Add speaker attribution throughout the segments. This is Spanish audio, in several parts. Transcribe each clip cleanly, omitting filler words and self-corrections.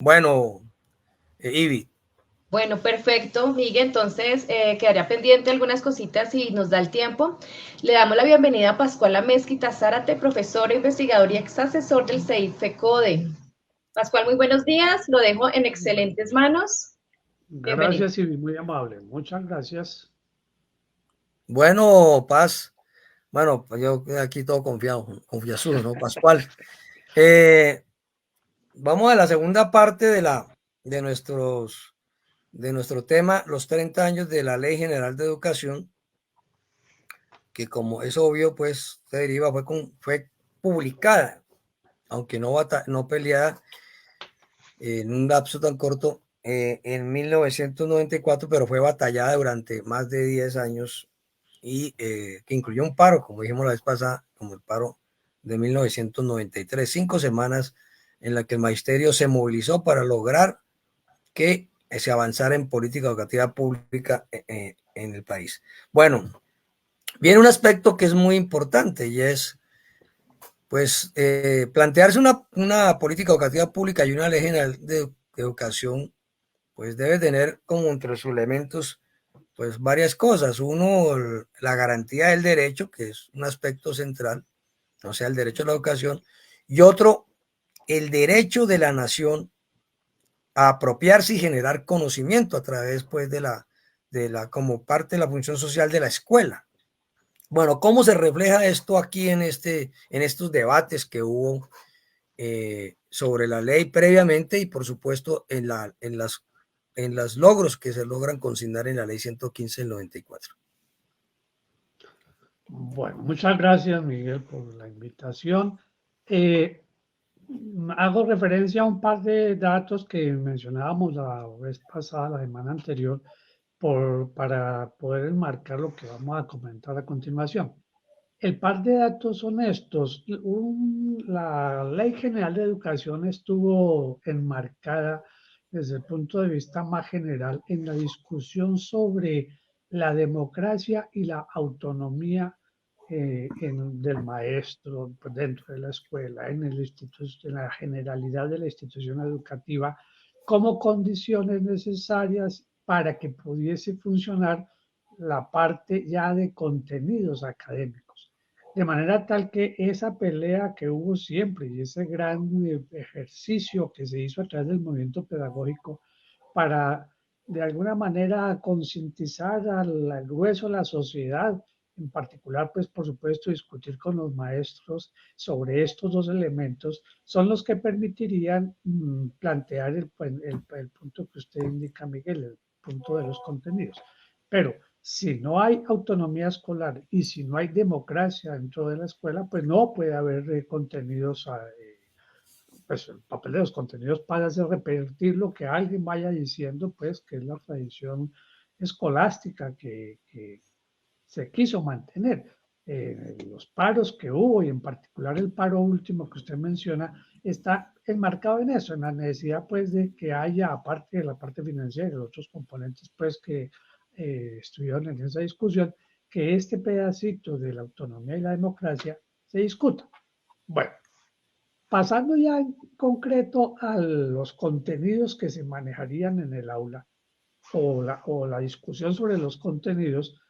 Speaker 1: Bueno, Ivy.
Speaker 2: Bueno, perfecto, Miguel. Entonces, quedaría pendiente algunas cositas si nos da el tiempo. Le damos la bienvenida a Pascual Amezquita Zárate, profesor, investigador y ex asesor del CEID FECODE. Pascual, muy buenos días. Lo dejo en excelentes manos. Bienvenido.
Speaker 3: Gracias y muy amable. Muchas gracias.
Speaker 1: Bueno, Paz. Bueno, pues yo aquí todo confiasudo, ¿no? Pascual. Vamos a la segunda parte de nuestro tema, los 30 años de la Ley General de Educación, que como es obvio, pues se deriva, fue publicada, aunque no peleada en un lapso tan corto, en 1994, pero fue batallada durante más de 10 años y que incluyó un paro, como dijimos la vez pasada, como el paro de 1993, 5 semanas en la que el magisterio se movilizó para lograr que se avanzara en política educativa pública en el país. Bueno, viene un aspecto que es muy importante y es pues plantearse una política educativa pública y una ley general de educación pues debe tener como entre sus elementos pues varias cosas. Uno, la garantía del derecho, que es un aspecto central, o sea, el derecho a la educación, y otro, el derecho de la nación a apropiarse y generar conocimiento a través pues como parte de la función social de la escuela. Bueno, ¿cómo se refleja esto aquí en estos debates que hubo sobre la ley previamente y por supuesto en los logros que se logran consignar en la ley 115 del 94?
Speaker 3: Bueno, muchas gracias, Miguel, por la invitación. Eh, Hago referencia a un par de datos que mencionábamos la vez pasada, la semana anterior, para poder enmarcar lo que vamos a comentar a continuación. El par de datos son estos. La Ley General de Educación estuvo enmarcada desde el punto de vista más general en la discusión sobre la democracia y la autonomía del maestro pues, dentro de la escuela, en la generalidad de la institución educativa, como condiciones necesarias para que pudiese funcionar la parte ya de contenidos académicos. De manera tal que esa pelea que hubo siempre y ese gran ejercicio que se hizo a través del movimiento pedagógico para de alguna manera concientizar al grueso de la sociedad, en particular, pues por supuesto, discutir con los maestros sobre estos dos elementos, son los que permitirían plantear el punto que usted indica, Miguel, el punto de los contenidos. Pero si no hay autonomía escolar y si no hay democracia dentro de la escuela, pues no puede haber contenidos, pues el papel de los contenidos para hacer repetir lo que alguien vaya diciendo, pues que es la tradición escolástica que se quiso mantener. Los paros que hubo y en particular el paro último que usted menciona está enmarcado en eso, en la necesidad pues de que haya, aparte de la parte financiera y los otros componentes pues que estuvieron en esa discusión, que este pedacito de la autonomía y la democracia se discuta. Bueno, pasando ya en concreto a los contenidos que se manejarían en el aula o la discusión sobre los contenidos,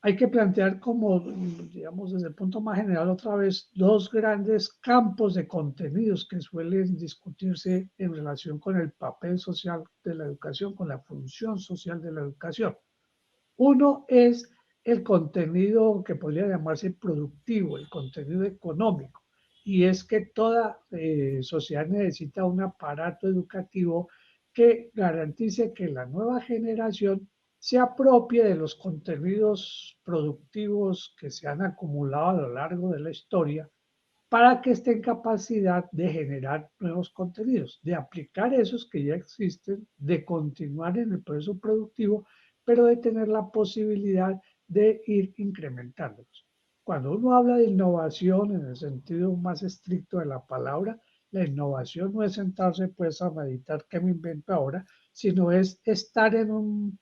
Speaker 3: hay que plantear como, digamos, desde el punto más general otra vez, dos grandes campos de contenidos que suelen discutirse en relación con el papel social de la educación, con la función social de la educación. Uno es el contenido que podría llamarse productivo, el contenido económico, y es que toda sociedad necesita un aparato educativo que garantice que la nueva generación se apropie de los contenidos productivos que se han acumulado a lo largo de la historia para que esté en capacidad de generar nuevos contenidos, de aplicar esos que ya existen, de continuar en el proceso productivo, pero de tener la posibilidad de ir incrementándolos. Cuando uno habla de innovación en el sentido más estricto de la palabra, la innovación no es sentarse pues a meditar qué me invento ahora, sino es estar en un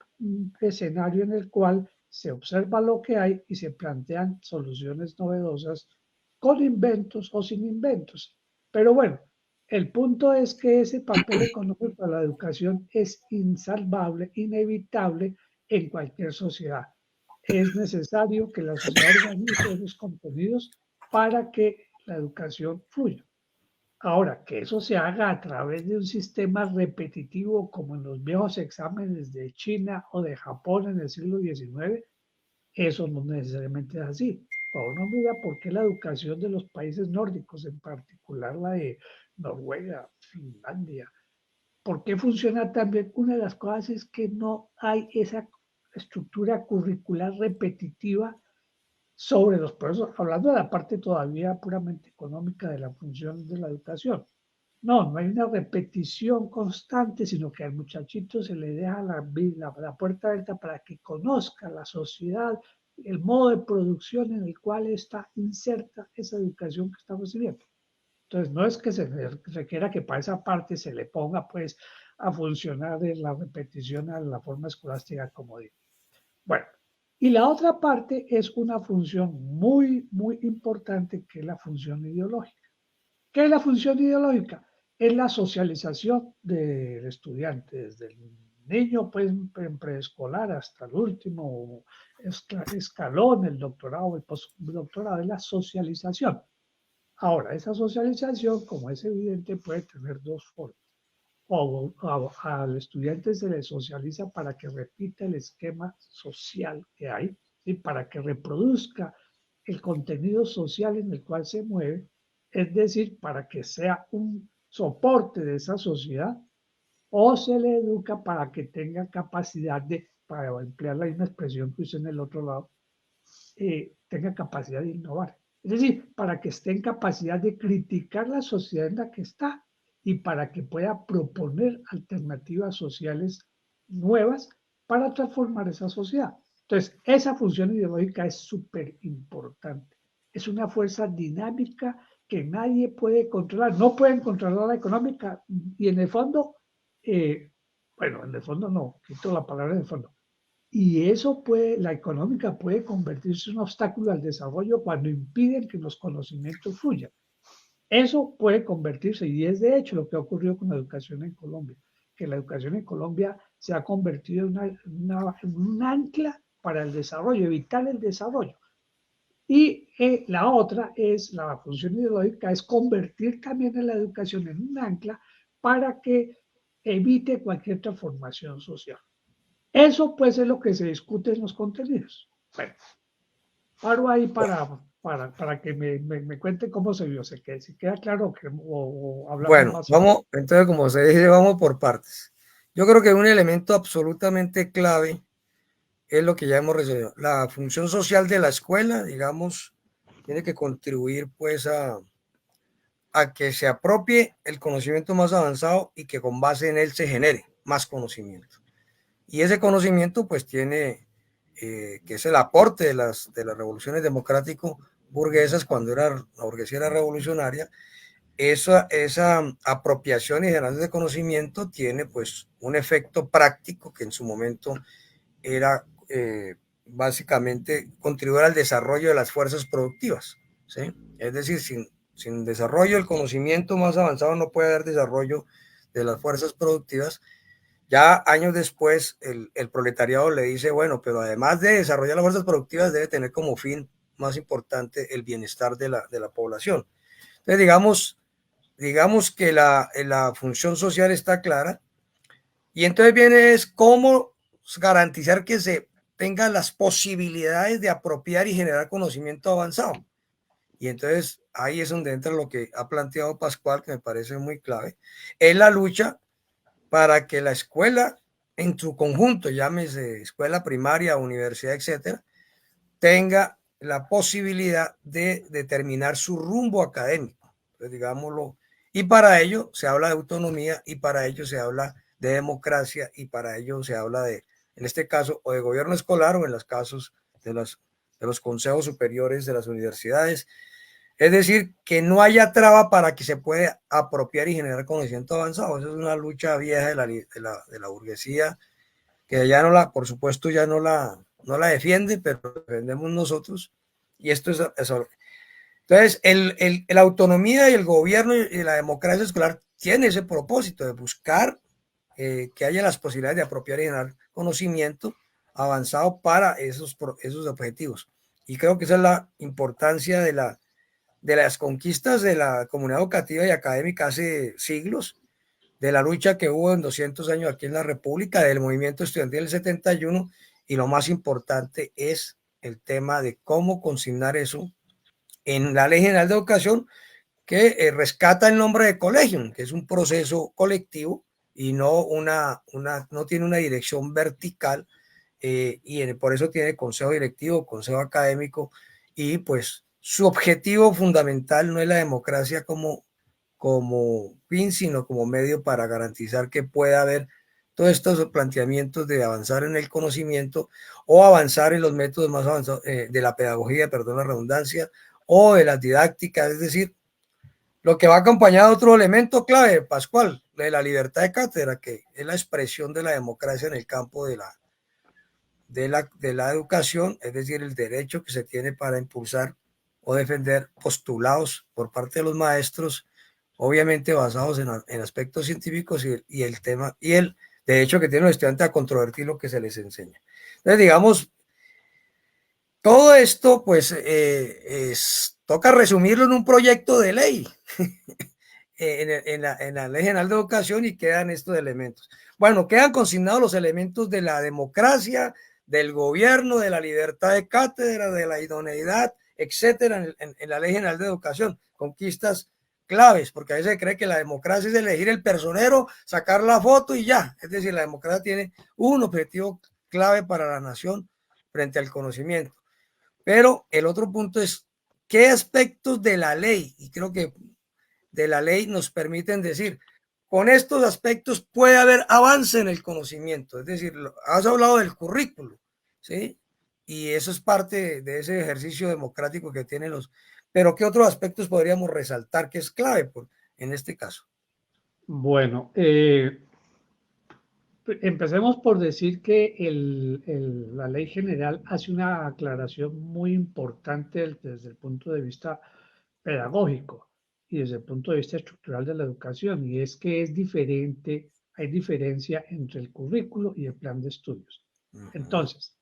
Speaker 3: escenario en el cual se observa lo que hay y se plantean soluciones novedosas con inventos o sin inventos. Pero bueno, El punto es que ese papel económico de la educación es insalvable, inevitable en cualquier sociedad. Es necesario que la sociedad organice esos contenidos para que la educación fluya. Ahora, que eso se haga a través de un sistema repetitivo como en los viejos exámenes de China o de Japón en el siglo XIX, eso no necesariamente es así. Cuando uno mira por qué la educación de los países nórdicos, en particular la de Noruega, Finlandia, por qué funciona tan bien, una de las cosas es que no hay esa estructura curricular repetitiva sobre los procesos, hablando de la parte todavía puramente económica de la función de la educación. No, no hay una repetición constante, sino que al muchachito se le deja la puerta abierta para que conozca la sociedad, el modo de producción en el cual está inserta esa educación que está recibiendo. Entonces, no es que se requiera que para esa parte se le ponga pues a funcionar en la repetición a la forma escolástica, como digo. Bueno, y la otra parte es una función muy, muy importante, que es la función ideológica. ¿Qué es la función ideológica? Es la socialización del estudiante, desde el niño pues, en preescolar hasta el último escalón, el doctorado, el postdoctorado, es la socialización. Ahora, esa socialización, como es evidente, puede tener dos formas. O al estudiante se le socializa para que repita el esquema social que hay, ¿sí? Para que reproduzca el contenido social en el cual se mueve, es decir, para que sea un soporte de esa sociedad, o se le educa para que tenga capacidad de, para emplear la misma expresión que usé en el otro lado, tenga capacidad de innovar. Es decir, para que esté en capacidad de criticar la sociedad en la que está y para que pueda proponer alternativas sociales nuevas para transformar esa sociedad. Entonces, esa función ideológica es súper importante. Es una fuerza dinámica que nadie puede controlar. No pueden controlar la económica y en el fondo, bueno, en el fondo no, quito la palabra en el fondo. Y eso puede, la económica puede convertirse en un obstáculo al desarrollo cuando impiden que los conocimientos fluyan. Eso puede convertirse, y es de hecho lo que ha ocurrido con la educación en Colombia, que la educación en Colombia se ha convertido en un ancla para el desarrollo, evitar el desarrollo. Y la otra es, la función ideológica, es convertir también a la educación en un ancla para que evite cualquier transformación social. Eso pues es lo que se discute en los contenidos. Bueno, paro ahí para que me cuente cómo se vio, si queda claro que, o hablamos
Speaker 1: bueno,
Speaker 3: más.
Speaker 1: Vamos, entonces como se dice, vamos por partes. Yo creo que un elemento absolutamente clave es lo que ya hemos resuelto. La función social de la escuela, digamos, tiene que contribuir pues a que se apropie el conocimiento más avanzado y que con base en él se genere más conocimiento. Y ese conocimiento pues tiene, que es el aporte de las revoluciones democrático-burguesas cuando la burguesía era revolucionaria. Esa apropiación y generación de conocimiento tiene pues un efecto práctico que en su momento era básicamente contribuir al desarrollo de las fuerzas productivas, ¿sí? Es decir, sin desarrollo del conocimiento más avanzado no puede haber desarrollo de las fuerzas productivas. Ya años después el proletariado le dice, bueno, pero además de desarrollar las fuerzas productivas debe tener como fin más importante el bienestar de la población. Entonces digamos que la función social está clara y entonces viene es cómo garantizar que se tengan las posibilidades de apropiar y generar conocimiento avanzado. Y entonces ahí es donde entra lo que ha planteado Pascual, que me parece muy clave, es la lucha para que la escuela en su conjunto, llámese escuela primaria, universidad, etcétera, tenga la posibilidad de determinar su rumbo académico. Entonces, digámoslo, y para ello se habla de autonomía y para ello se habla de democracia y para ello se habla de, en este caso, o de gobierno escolar o en los casos de los consejos superiores de las universidades. Es decir, que no haya traba para que se pueda apropiar y generar conocimiento avanzado. Esa es una lucha vieja de la burguesía, que ya no la, por supuesto, ya no la defiende, pero defendemos nosotros. Y esto es Entonces, la autonomía y el gobierno y la democracia escolar tiene ese propósito de buscar que haya las posibilidades de apropiar y generar conocimiento avanzado para esos objetivos. Y creo que esa es la importancia de las conquistas de la comunidad educativa y académica hace siglos, de la lucha que hubo en 200 años aquí en la República, del movimiento estudiantil del 71, y lo más importante es el tema de cómo consignar eso en la Ley General de Educación, que rescata el nombre de colegio, que es un proceso colectivo y no no tiene una dirección vertical, y por eso tiene consejo directivo, consejo académico, y pues su objetivo fundamental no es la democracia como fin, sino como medio para garantizar que pueda haber todos estos planteamientos de avanzar en el conocimiento o avanzar en los métodos más avanzados de la pedagogía, perdón la redundancia, o de las didácticas, es decir, lo que va acompañado de otro elemento clave, Pascual, de la libertad de cátedra, que es la expresión de la democracia en el campo de la educación, es decir, el derecho que se tiene para impulsar o defender postulados por parte de los maestros, obviamente basados en aspectos científicos y el tema y el derecho que tienen los estudiantes a controvertir lo que se les enseña. Entonces, digamos, todo esto, pues, toca resumirlo en un proyecto de ley en la Ley General de Educación, y quedan estos elementos. Bueno, quedan consignados los elementos de la democracia, del gobierno, de la libertad de cátedra, de la idoneidad, etcétera, en la Ley General de Educación. Conquistas claves, porque a veces se cree que la democracia es elegir el personero, sacar la foto y ya. Es decir, la democracia tiene un objetivo clave para la nación frente al conocimiento. Pero el otro punto es qué aspectos de la ley, y creo que de la ley nos permiten decir, con estos aspectos puede haber avance en el conocimiento. Es decir, has hablado del currículo, ¿sí? Y eso es parte de ese ejercicio democrático que tienen los... Pero ¿qué otros aspectos podríamos resaltar que es clave en este caso?
Speaker 3: Bueno, empecemos por decir que la ley general hace una aclaración muy importante desde el punto de vista pedagógico y desde el punto de vista estructural de la educación, y es que es diferente, hay diferencia entre el currículo y el plan de estudios. Entonces,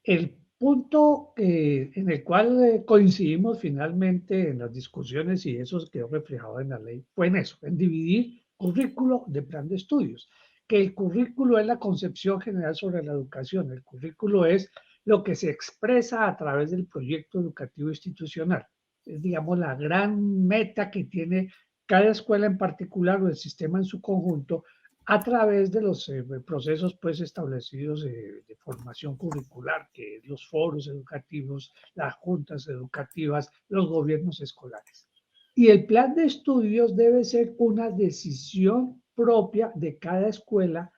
Speaker 3: el punto en el cual coincidimos finalmente en las discusiones, y eso quedó reflejado en la ley, fue en eso, en dividir currículo de plan de estudios, que el currículo es la concepción general sobre la educación, el currículo es lo que se expresa a través del proyecto educativo institucional. Es, digamos, la gran meta que tiene cada escuela en particular o el sistema en su conjunto a través de los procesos pues establecidos de formación curricular, que los foros educativos, las juntas educativas, los gobiernos escolares. Y el plan de estudios debe ser una decisión propia de cada escuela,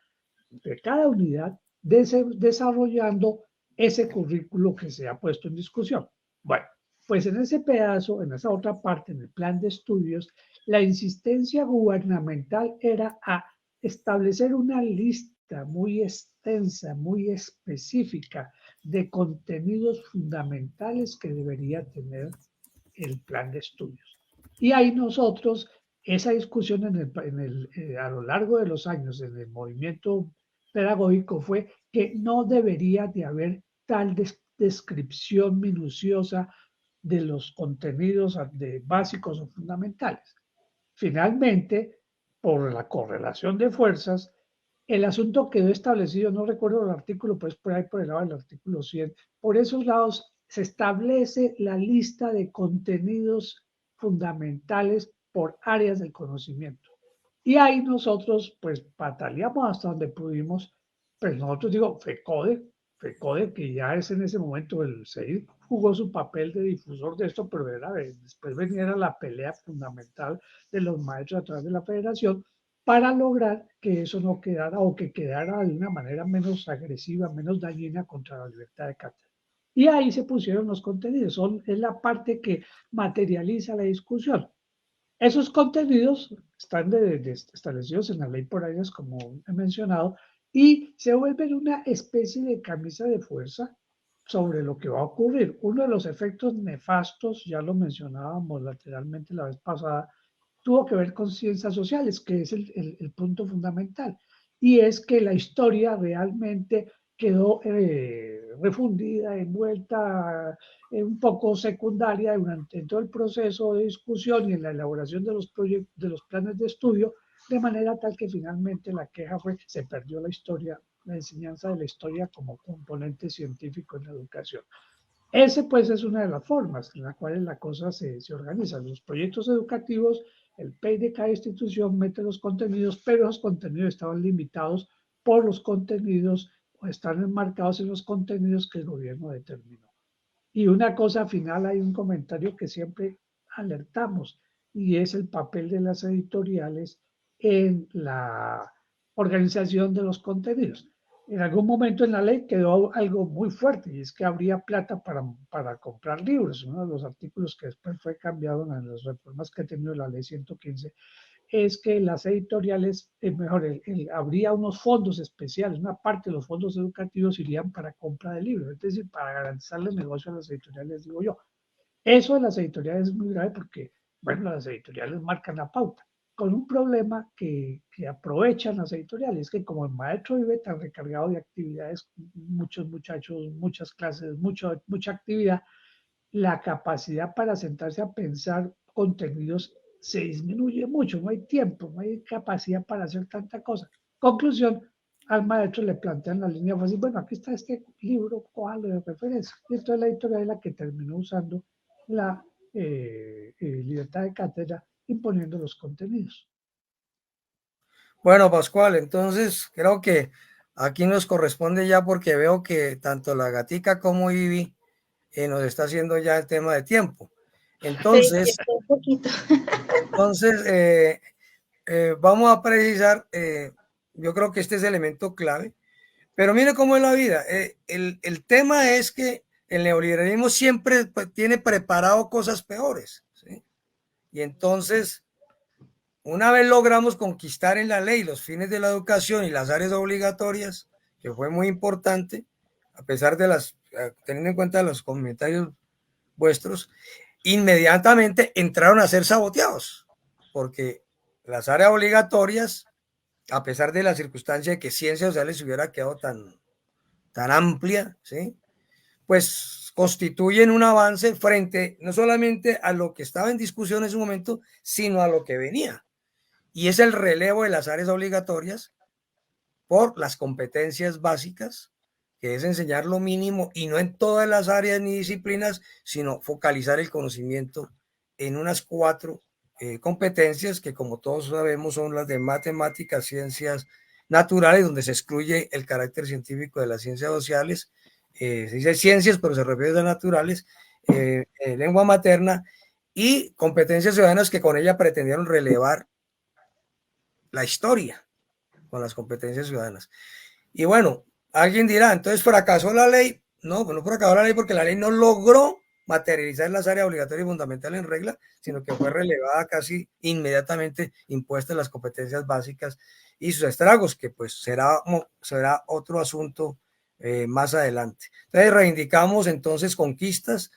Speaker 3: de cada unidad, desarrollando ese currículo que se ha puesto en discusión. Bueno, pues en ese pedazo, en esa otra parte, en el plan de estudios, la insistencia gubernamental era a establecer una lista muy extensa, muy específica de contenidos fundamentales que debería tener el plan de estudios. Y ahí nosotros, esa discusión a lo largo de los años en el movimiento pedagógico fue que no debería de haber tal descripción minuciosa de los contenidos básicos o fundamentales. Finalmente, por la correlación de fuerzas, el asunto quedó establecido, no recuerdo el artículo, pues por ahí por el lado del artículo 100, por esos lados se establece la lista de contenidos fundamentales por áreas del conocimiento. Y ahí nosotros, pues, pataleamos hasta donde pudimos, pues nosotros digo, FECODE, que ya es en ese momento el CEID, jugó su papel de difusor de esto, pero después venía la pelea fundamental de los maestros a través de la federación para lograr que eso no quedara o que quedara de una manera menos agresiva, menos dañina contra la libertad de cátedra. Y ahí se pusieron los contenidos, es la parte que materializa la discusión. Esos contenidos están establecidos en la ley por áreas, como he mencionado, y se vuelven una especie de camisa de fuerza sobre lo que va a ocurrir. Uno de los efectos nefastos, ya lo mencionábamos lateralmente la vez pasada, tuvo que ver con ciencias sociales, que es el punto fundamental. Y es que la historia realmente quedó refundida, envuelta, un poco secundaria durante todo el proceso de discusión y en la elaboración de los planes de estudio, de manera tal que finalmente la queja fue, se perdió la historia, la enseñanza de la historia como componente científico en la educación. Ese pues es una de las formas en las cuales la cosa se organiza. Los proyectos educativos, el PEI de cada institución mete los contenidos, pero los contenidos estaban limitados por los contenidos o están enmarcados en los contenidos que el gobierno determinó. Y una cosa final, hay un comentario que siempre alertamos y es el papel de las editoriales en la organización de los contenidos. En algún momento en la ley quedó algo muy fuerte y es que habría plata para comprar libros. Uno de los artículos que después fue cambiado en las reformas que ha tenido la ley 115 es que las editoriales, habría unos fondos especiales, una parte de los fondos educativos irían para compra de libros, es decir, para garantizarle negocio a las editoriales, digo yo. Eso de las editoriales es muy grave porque, bueno, las editoriales marcan la pauta, con un problema que aprovechan las editoriales, que como el maestro vive tan recargado de actividades, muchos muchachos, muchas clases, mucha actividad, la capacidad para sentarse a pensar contenidos se disminuye mucho, no hay tiempo, no hay capacidad para hacer tanta cosa. Conclusión, al maestro le plantean la línea fácil, bueno, aquí está este libro, cójalo de referencia. Y entonces la editorial es la que terminó usando la libertad de cátedra imponiendo los contenidos.
Speaker 1: Bueno, Pascual, entonces creo que aquí nos corresponde ya porque veo que tanto la gatica como Ivy nos está haciendo ya el tema de tiempo. Entonces,
Speaker 2: un poquito.
Speaker 1: entonces vamos a precisar, yo creo que este es el elemento clave, pero mire cómo es la vida. El tema es que el neoliberalismo siempre tiene preparado cosas peores, ¿sí? Y entonces, una vez logramos conquistar en la ley los fines de la educación y las áreas obligatorias, que fue muy importante, a pesar de teniendo en cuenta los comentarios vuestros, inmediatamente entraron a ser saboteados, porque las áreas obligatorias, a pesar de la circunstancia de que ciencias sociales hubiera quedado tan amplia, ¿sí? Pues constituyen un avance frente no solamente a lo que estaba en discusión en ese momento, sino a lo que venía. Y es el relevo de las áreas obligatorias por las competencias básicas, que es enseñar lo mínimo y no en todas las áreas ni disciplinas, sino focalizar el conocimiento en unas 4 competencias que, como todos sabemos, son las de matemáticas, ciencias naturales, donde se excluye el carácter científico de las ciencias sociales, se dice ciencias, pero se refiere a naturales, lengua materna y competencias ciudadanas que con ella pretendieron relevar la historia con las competencias ciudadanas. Y bueno, alguien dirá, entonces fracasó la ley. No, pues no fracasó la ley porque la ley no logró materializar las áreas obligatorias y fundamentales en regla, sino que fue relevada casi inmediatamente, impuestas las competencias básicas y sus estragos, que pues será otro asunto más adelante. Entonces reivindicamos entonces conquistas,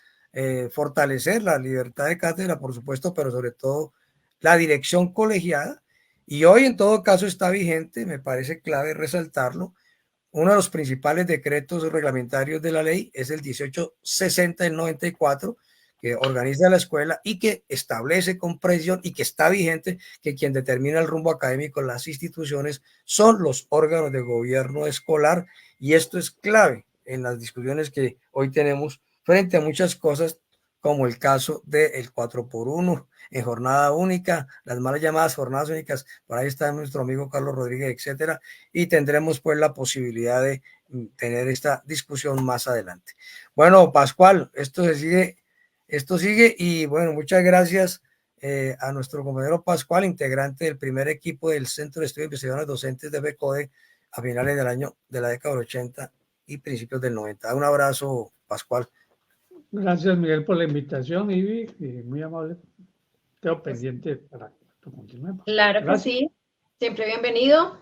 Speaker 1: fortalecer la libertad de cátedra, por supuesto, pero sobre todo la dirección colegiada. Y hoy en todo caso está vigente, me parece clave resaltarlo. Uno de los principales decretos reglamentarios de la ley es el 1860 del 94, que organiza la escuela y que establece con precisión y que está vigente que quien determina el rumbo académico en las instituciones son los órganos de gobierno escolar, y esto es clave en las discusiones que hoy tenemos frente a muchas cosas, como el caso del 4x1 en jornada única, las mal llamadas jornadas únicas. Por ahí está nuestro amigo Carlos Rodríguez, etcétera, y tendremos pues la posibilidad de tener esta discusión más adelante. Bueno, Pascual, esto sigue y bueno, muchas gracias a nuestro compañero Pascual, integrante del primer equipo del Centro de Estudios de Investigaciones Docentes de FECODE a finales de la década del 80 y principios del 90. Un abrazo, Pascual.
Speaker 3: Gracias, Miguel, por la invitación, Ivy, muy amable. Quedo pendiente para que continuemos.
Speaker 2: Claro que sí, siempre bienvenido.